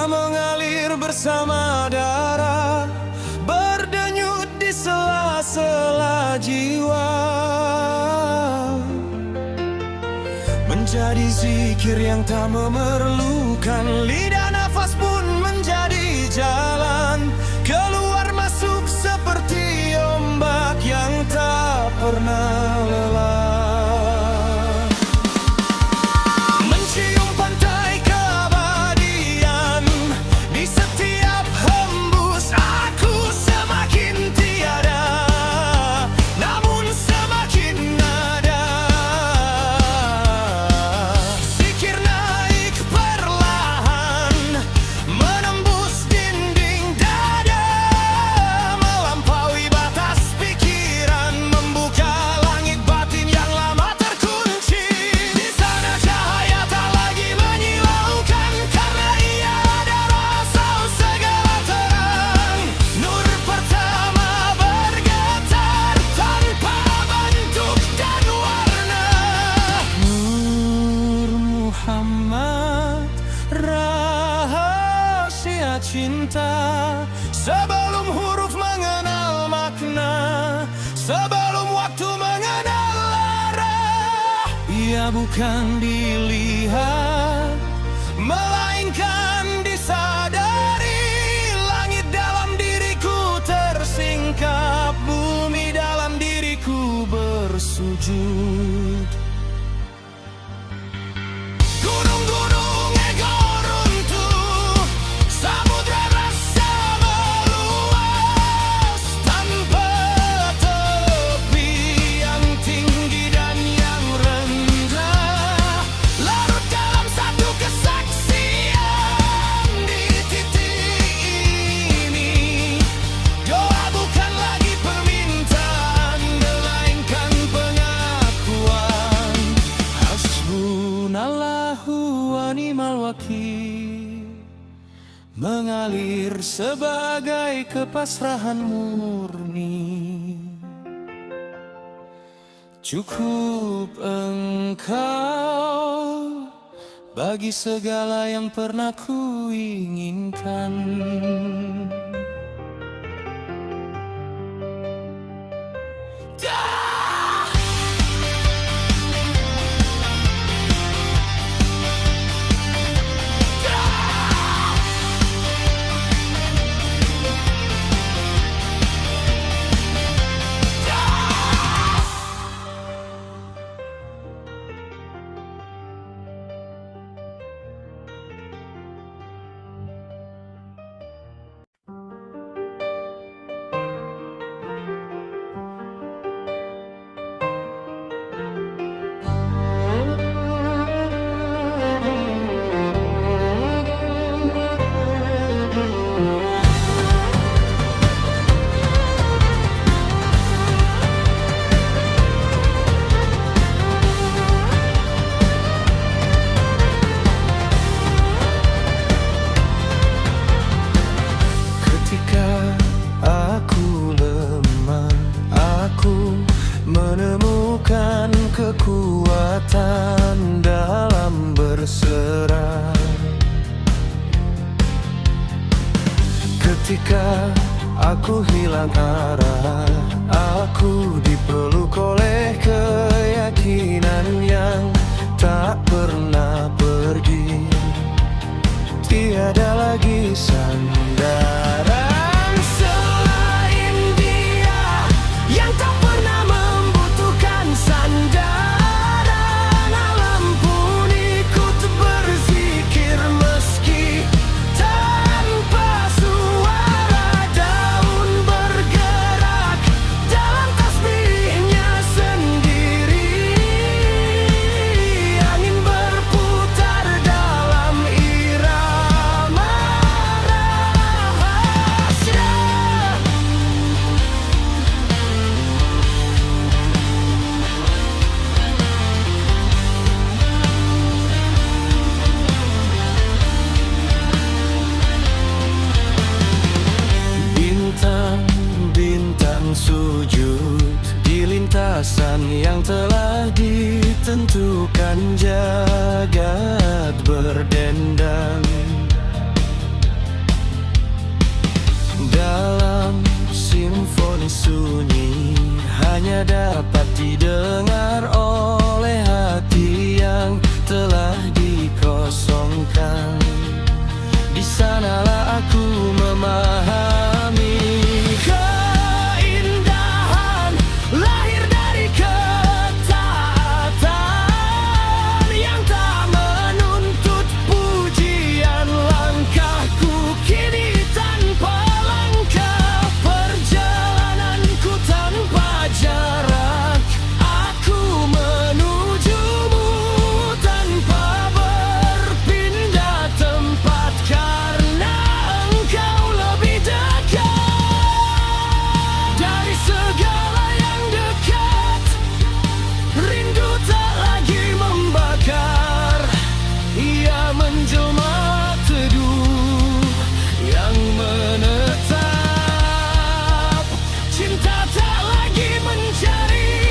cinta mengalir bersama darah, berdenyut di sela-sela jiwa, menjadi zikir yang tak memerlukan lidah. Nafas pun menjadi jalan keluar masuk seperti ombak yang tak pernah lelah. Mencium pantai keabadian di setiap hembus aku semakin tiada, namun semakin ada. Zikir naik perlahan menembus dinding dada, melampaui batas pikiran, membuka langit batin yang lama terkunci. Di sana cahaya tak lagi menyilaukan, karena ia adalah asal segala terang. Nur pertama bergetar tanpa bentuk dan warna. Nur Muhammad, rahasia cinta. Sebelum huruf mengenal makna, sebelum waktu mengenal arah, ia bukan dilihat, melainkan disadari. Langit dalam diriku tersingkap, bumi dalam diriku bersujud. Gunung-gunung ego runtuh, samudra rasa meluas, tanpa tepi yang tinggi dan yang rendah, larut dalam satu kesaksian. Di titik ini doa bukan lagi permintaan, melainkan pengakuan. Hasbunallahu wa ni'mal wakil mengalir sebagai kepasrahan murni. Cukup engkau bagi segala yang pernah ku inginkan. Ketika aku lemah, aku menemukan kekuatan dalam berserah. Ketika aku hilang arah, aku dipeluk oleh keyakinan yang tak pernah pergi. Tiada lagi sandaran selain Dia yang tak pernah membutuhkan sandaran. Alam pun ikut berzikir meski tanpa suara. Daun bergerak dalam tasbihnya sendiri, angin berputar dalam irama rahasia. Bintang-bintang sujud di lintasan yang telah ditentukan, jagat berdendang. hanya dapat didengar oleh hati yang telah dikosongkan. Di sanalah aku memahami keindahan lahir dari ketaatan yang tak menuntut pujian. Langkahku kini tanpa langkah, perjalananku tanpa jarak. Aku menujumu tanpa berpindah tempat, karena engkau lebih dekat dari segala yang dekat. Rindu tak lagi membakar, ia menjelma teduh yang menetap. Cinta tak lagi mencari,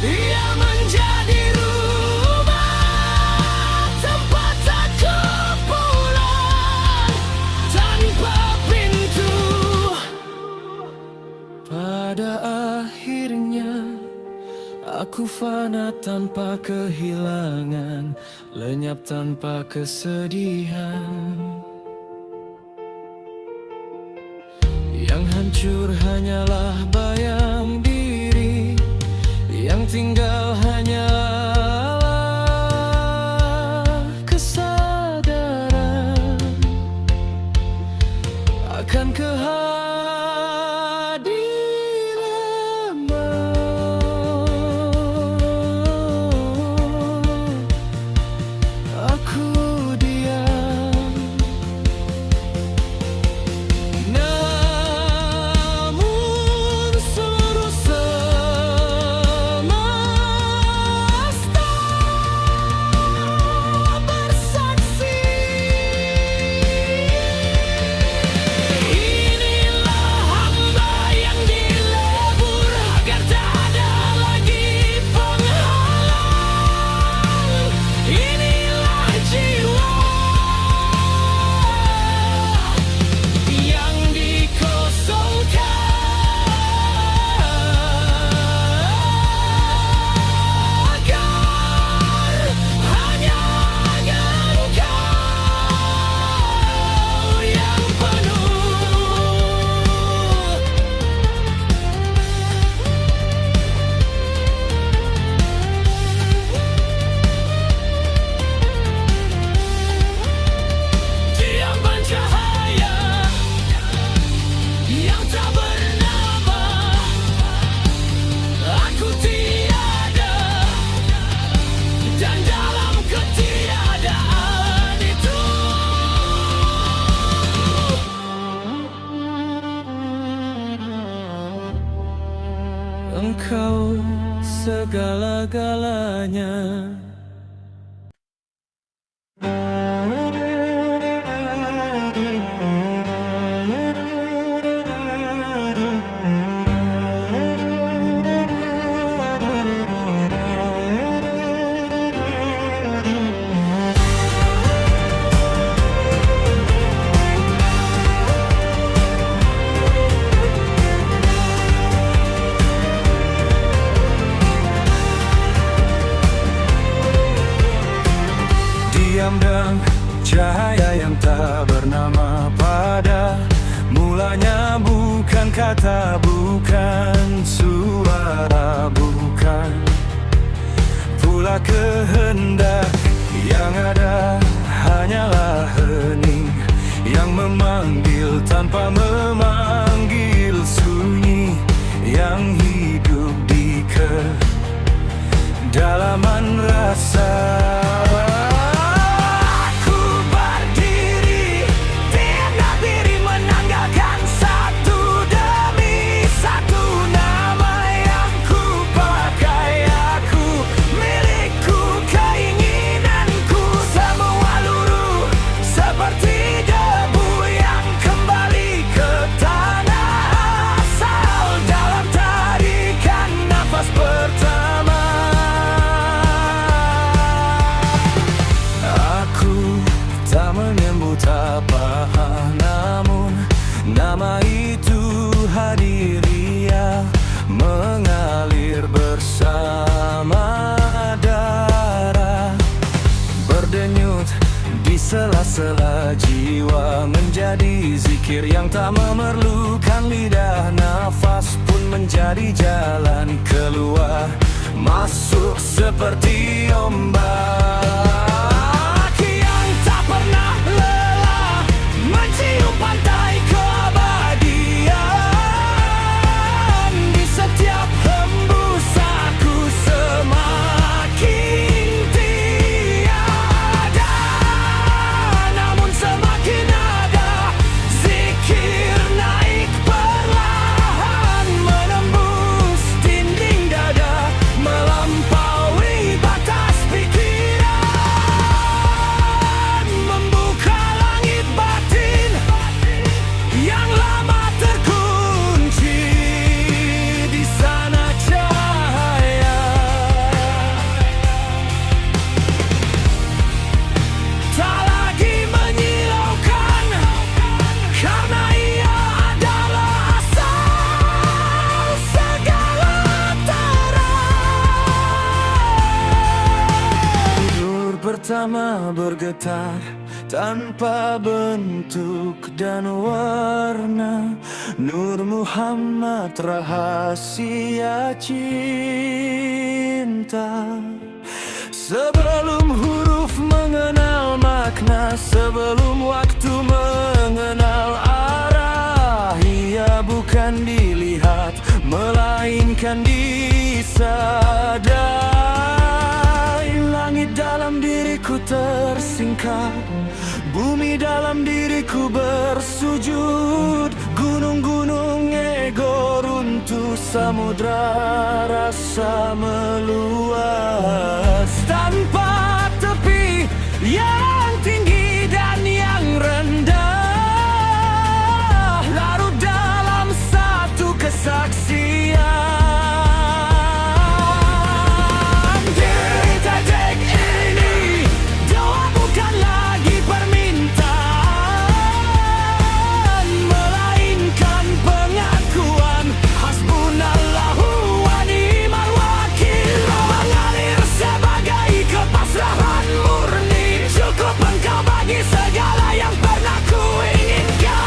ia menjadi rumah, tempat aku pulang tanpa pintu. Pada akhirnya aku fana tanpa kehilangan, lenyap tanpa kesedihan. Yang hancur hanyalah bayang diri, yang tinggal hanyalah kesadaran akan kehadiranmu. Aku diam, namun seluruh semesta bersaksi. Inilah hamba yang dilebur agar tak ada lagi penghalang. Inilah jiwa yang dikosongkan, agar hanya engkau yang penuh. Diamban cahaya yang tak bernama, aku tiada, dan dalam ketiadaan itu engkau segala-galanya. Diam dan cahaya yang tak bernama, pada mulanya bukan kata, bukan suara, bukan pula kehendak. Yang ada hanyalah hening yang memanggil tanpa memanggil, sunyi yang hidup di kedalaman rasa. Aku berdiri, tiada diri, menanggalkan satu demi satu nama yang ku pakai. Aku milikku, keinginanku, semua luruh seperti debu yang kembali ke tanah asal dalam tarikan nafas pertama. sela jiwa menjadi zikir yang tak memerlukan lidah. Nafas pun menjadi jalan keluar, masuk seperti ombak yang tak pernah lelah, mencium pantai keabadian. Di setiap hembus aku semakin tiada, namun semakin ada. Zikir naik perlahan, menembus dinding dada, melampaui batas pikiran, membuka langit batin yang lama terkunci. Di sana cahaya tak lagi menyilaukan, karena ia adalah asal segala terang. Nur pertama bergetar tanpa bentuk dan warna. Nur Muhammad, rahasia cinta. Sebelum huruf mengenal makna, sebelum waktu mengenal arah, ia bukan dilihat melainkan disadari. Langit dalam diriku tersingkap, bumi dalam diriku bersujud. Gunung-gunung ego runtuh, samudra rasa meluas. Tanpa tepi yang tinggi dan yang rendah, larut dalam satu kesaksian. Di titik ini, doa bukan lagi permintaan, melainkan pengakuan. Hasbunallahu wa ni'mal wakil, mengalir sebagai kepasrahan murni. Cukup engkau bagi segala yang pernah ku inginkan.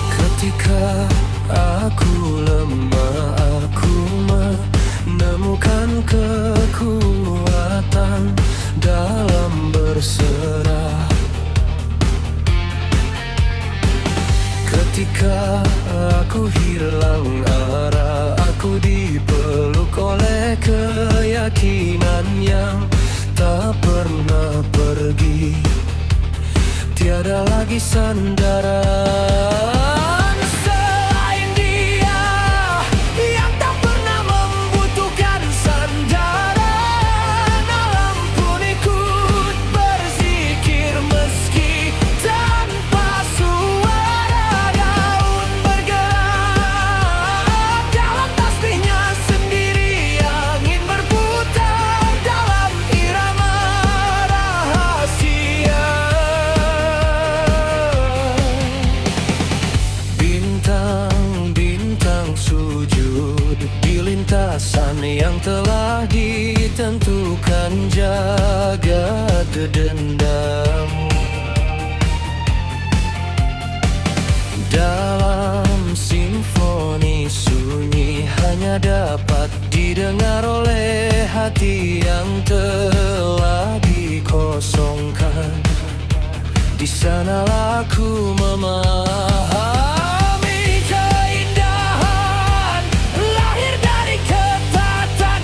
Ketika aku lemah, aku menemukan kekuatan dalam berserah. Ketika aku hilang arah, aku dipeluk oleh keyakinan yang tak pernah pergi. Tiada lagi sandaran selain Dia yang tak pernah membutuhkan sandaran. Alam pun ikut berzikir meski tanpa suara. Daun bergerak dalam tasbihnya sendiri, angin berputar dalam irama rahasia. Bintang-bintang sujud di lintasan yang telah ditentukan, jagat dendam. Dalam simfoni sunyi hanya dapat didengar oleh hati yang telah dikosongkan. Di sanalah aku memahami keindahan lahir dari ketatan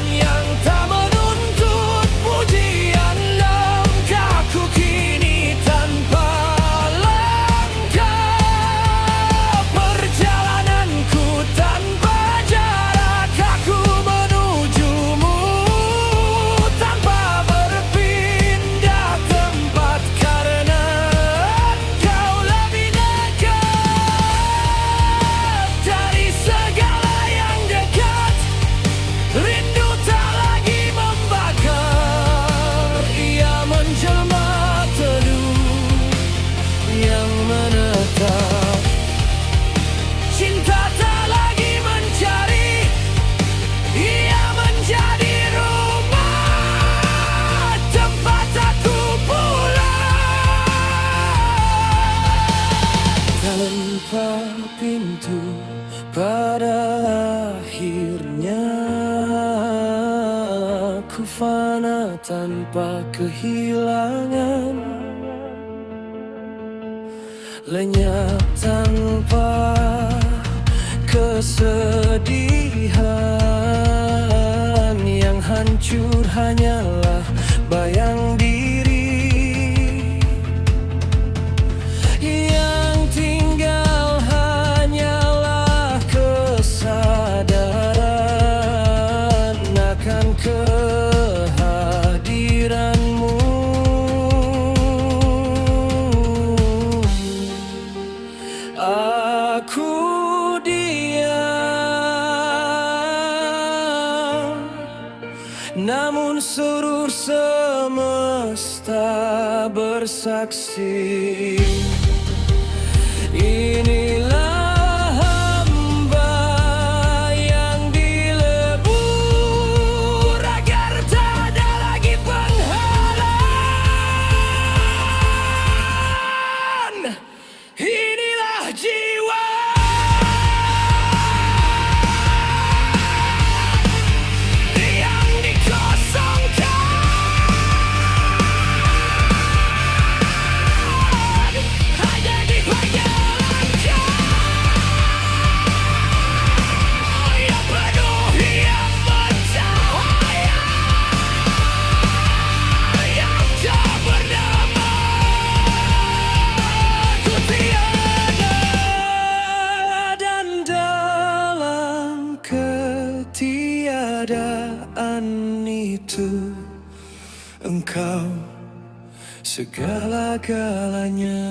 Pada akhirnya ku fana tanpa kehilangan, lenyap tanpa kesedihan. Yang hancur hanyalah bayang diri, yang tinggal hanyalah kesadaran akan kehadiranmu. Aku diam, namun seluruh semesta bersaksi. Inilah hamba yang dilebur agar tak ada lagi penghalang. Inilah jiwa yang dikosongkan, hanya diperjalankan yang penuh, yang bercahaya, yang tak bernama. Ku tiada, dan dalam ketiadaan itu Engkau segala-galanya.